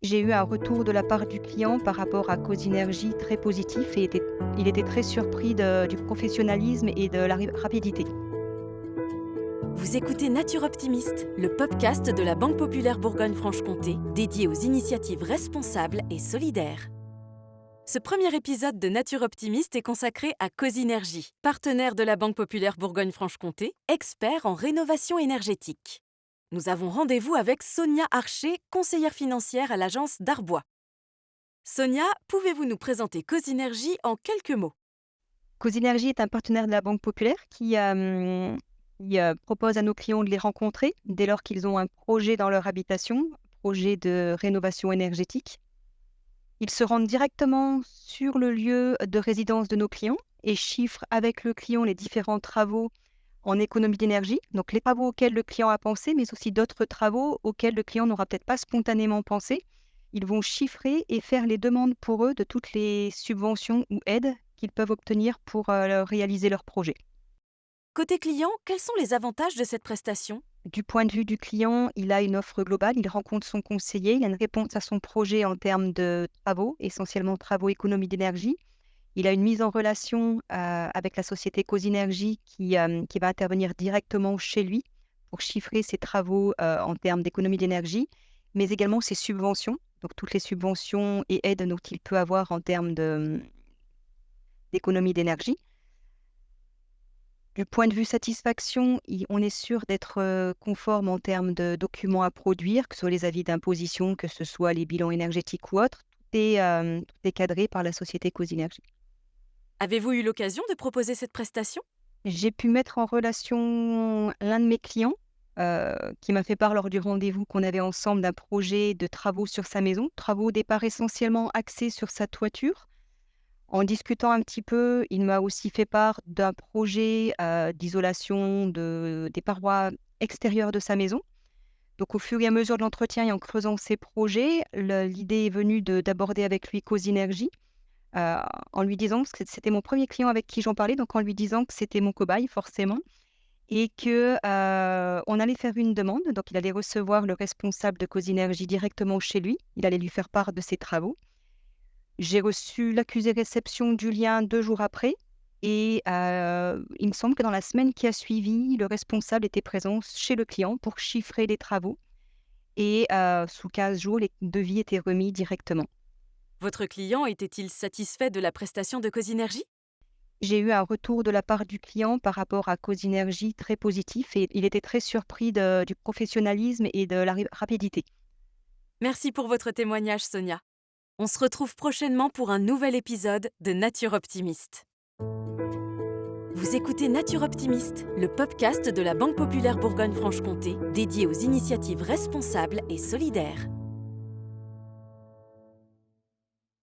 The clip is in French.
J'ai eu un retour de la part du client par rapport à Cosynergie très positif et il était très surpris du professionnalisme et de la rapidité. Vous écoutez Nature Optimiste, le podcast de la Banque Populaire Bourgogne-Franche-Comté, dédié aux initiatives responsables et solidaires. Ce premier épisode de Nature Optimiste est consacré à Cosynergie, partenaire de la Banque Populaire Bourgogne-Franche-Comté, expert en rénovation énergétique. Nous avons rendez-vous avec Sonia Archer, conseillère financière à l'agence Darbois. Sonia, pouvez-vous nous présenter Cosynergie en quelques mots? Cosynergie est un partenaire de la Banque Populaire qui propose à nos clients de les rencontrer dès lors qu'ils ont un projet dans leur habitation, projet de rénovation énergétique. Ils se rendent directement sur le lieu de résidence de nos clients et chiffrent avec le client les différents travaux en économie d'énergie, donc les travaux auxquels le client a pensé, mais aussi d'autres travaux auxquels le client n'aura peut-être pas spontanément pensé. Ils vont chiffrer et faire les demandes pour eux de toutes les subventions ou aides qu'ils peuvent obtenir pour réaliser leur projet. Côté client, quels sont les avantages de cette prestation? Du point de vue du client, il a une offre globale, il rencontre son conseiller, il a une réponse à son projet en termes de travaux, essentiellement travaux économie d'énergie. Il a une mise en relation avec la société Cosynergie qui va intervenir directement chez lui pour chiffrer ses travaux en termes d'économie d'énergie, mais également ses subventions, donc toutes les subventions et aides dont il peut avoir en termes d'économie d'énergie. Du point de vue satisfaction, on est sûr d'être conforme en termes de documents à produire, que ce soit les avis d'imposition, que ce soit les bilans énergétiques ou autres. Tout est cadré par la société Cosynergie. Avez-vous eu l'occasion de proposer cette prestation? J'ai pu mettre en relation l'un de mes clients, qui m'a fait part lors du rendez-vous qu'on avait ensemble d'un projet de travaux sur sa maison. Travaux au départ essentiellement axés sur sa toiture. En discutant un petit peu, il m'a aussi fait part d'un projet, d'isolation des parois extérieures de sa maison. Donc au fur et à mesure de l'entretien et en creusant ses projets, l'idée est venue d'aborder avec lui Cosynergie. Heu, En lui disant parce que c'était mon premier client avec qui j'en parlais, donc en lui disant que c'était mon cobaye forcément et que, on allait faire une demande. Donc il allait recevoir le responsable de Cosynergie directement chez lui. Il allait lui faire part de ses travaux. J'ai reçu l'accusé-réception du lien 2 jours après et il me semble que dans la semaine qui a suivi, le responsable était présent chez le client pour chiffrer les travaux et sous 15 jours, les devis étaient remis directement. Votre client était-il satisfait de la prestation de Cosynergie? J'ai eu un retour de la part du client par rapport à Cosynergie très positif et il était très surpris du professionnalisme et de la rapidité. Merci pour votre témoignage, Sonia. On se retrouve prochainement pour un nouvel épisode de Nature Optimiste. Vous écoutez Nature Optimiste, le podcast de la Banque Populaire Bourgogne-Franche-Comté, dédié aux initiatives responsables et solidaires.